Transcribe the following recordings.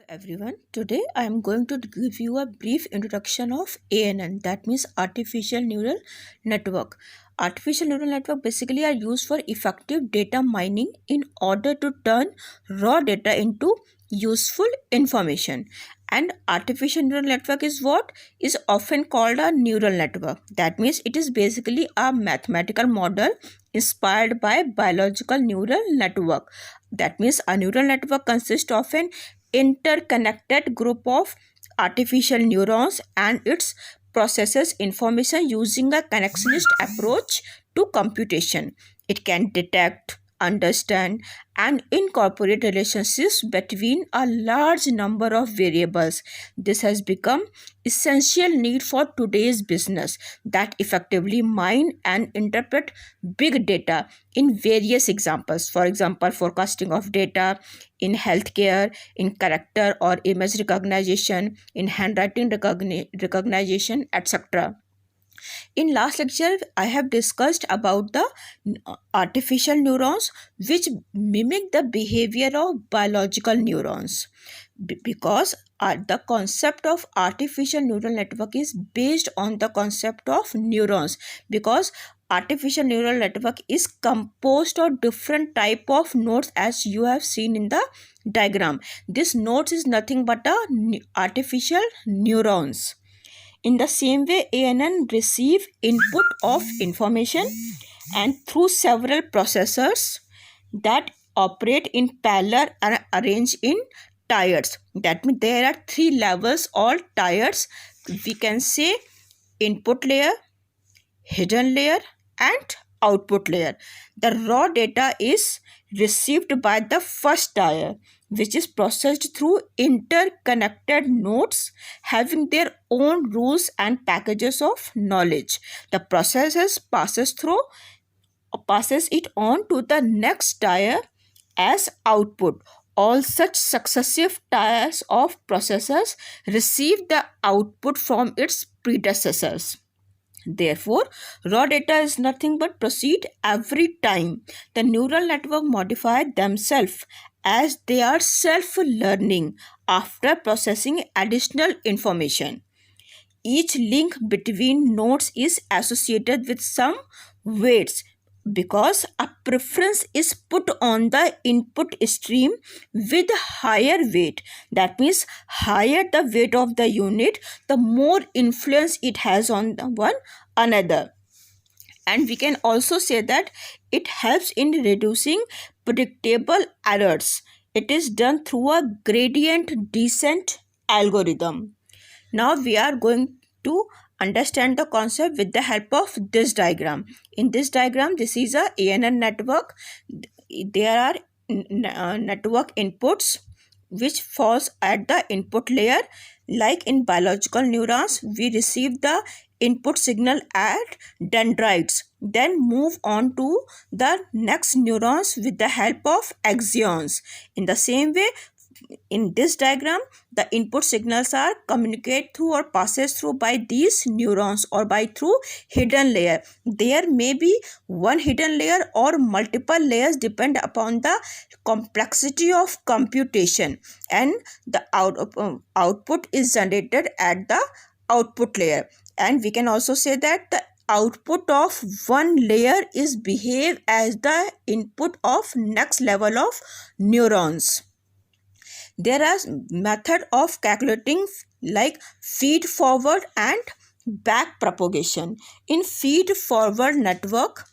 Everyone, today I am going to give you a brief introduction of ANN, that means Artificial Neural Network. Artificial Neural Network basically are used for effective data mining in order to turn raw data into useful information. And artificial neural network is what is often called a neural network. That means it is basically a mathematical model inspired by biological neural network. That means a neural network consists of an interconnected group of artificial neurons and it processes information using a connectionist approach to computation. It can detect, understand, and incorporate relationships between a large number of variables. This has become essential need for today's business that effectively mine and interpret big data in various examples. For example, forecasting of data in healthcare, in character or image recognition, in handwriting recognition, etc. In last lecture, I have discussed about the artificial neurons which mimic the behavior of biological neurons because the concept of artificial neural network is based on the concept of neurons, because artificial neural network is composed of different type of nodes as you have seen in the diagram. This nodes is nothing but artificial neurons. In the same way, ANN receive input of information and through several processors that operate in parallel and arranged in tiers. That means there are three levels or tiers. We can say input layer, hidden layer, and output layer. The raw data is received by the first tier, which is processed through interconnected nodes having their own rules and packages of knowledge. The process passes it on to the next tier as output. All such successive tiers of processors receive the output from its predecessors. Therefore, raw data is nothing but proceed every time the neural network modify themselves as they are self-learning after processing additional information. Each link between nodes is associated with some weights because a preference is put on the input stream with higher weight. That means higher the weight of the unit, the more influence it has on one another. And we can also say that it helps in reducing predictable errors. It is done through a gradient descent algorithm. Now we are going to understand the concept with the help of this diagram. In this diagram, this is a ANN network. There are network inputs which falls at the input layer. Like in biological neurons, we receive the input signal at dendrites, then move on to the next neurons with the help of axons. In the same way, in this diagram, the input signals are communicated through or passes through by these neurons or by through hidden layer. There may be one hidden layer or multiple layers depend upon the complexity of computation, and the output is generated at the output layer. And we can also say that the output of one layer is behave as the input of next level of neurons. There are method of calculating like feed forward and back propagation. In feed forward network,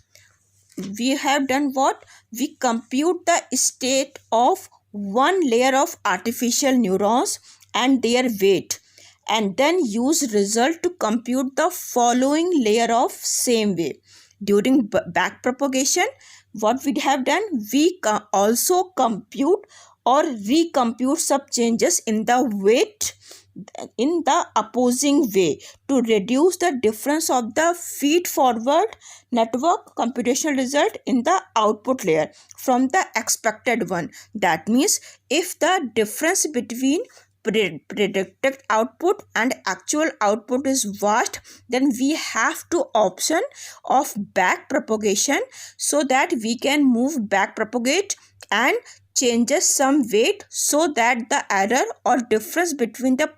we have done what? We compute the state of one layer of artificial neurons and their weight, and then use result to compute the following layer of same way. During back propagation, what we have done? We also compute or recompute some changes in the weight in the opposing way to reduce the difference of the feed forward network computational result in the output layer from the expected one. That means if the difference between predicted output and actual output is vast, then we have to option of back propagation so that we can move back propagate and changes some weight so that the error or difference between the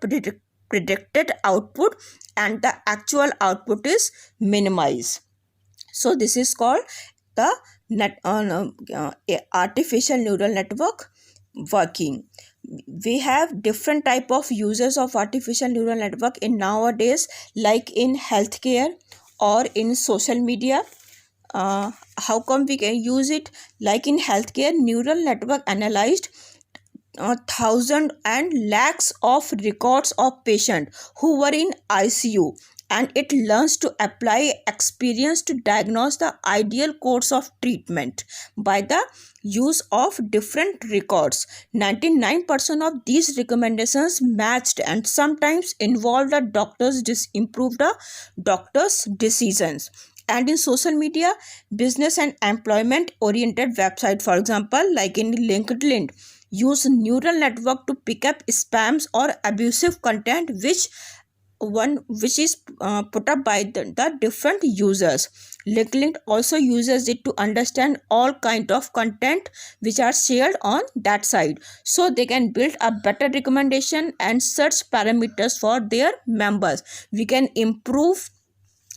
predicted output and the actual output is minimized. So this is called the artificial neural network working. We have different type of users of artificial neural network in nowadays, like in healthcare or in social media. How come we can use it? Like in healthcare, neural network analyzed thousand and lakhs of records of patients who were in ICU, and it learns to apply experience to diagnose the ideal course of treatment by the use of different records. 99% of these recommendations matched and sometimes involved the improve the doctor's decisions. And in social media, business and employment oriented website, for example, like in LinkedIn, use neural network to pick up spams or abusive content which is put up by the different users. LinkedIn also uses it to understand all kind of content which are shared on that site, so they can build a better recommendation and search parameters for their members. We can improve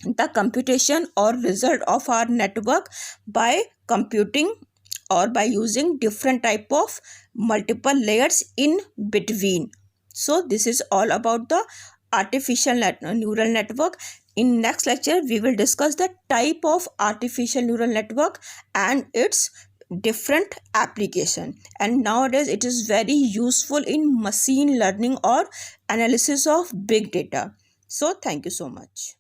the computation or result of our network by computing or by using different type of multiple layers in between. So this is all about the artificial neural network. In next lecture we will discuss the type of artificial neural network and its different application, and nowadays it is very useful in machine learning or analysis of big data. So thank you so much.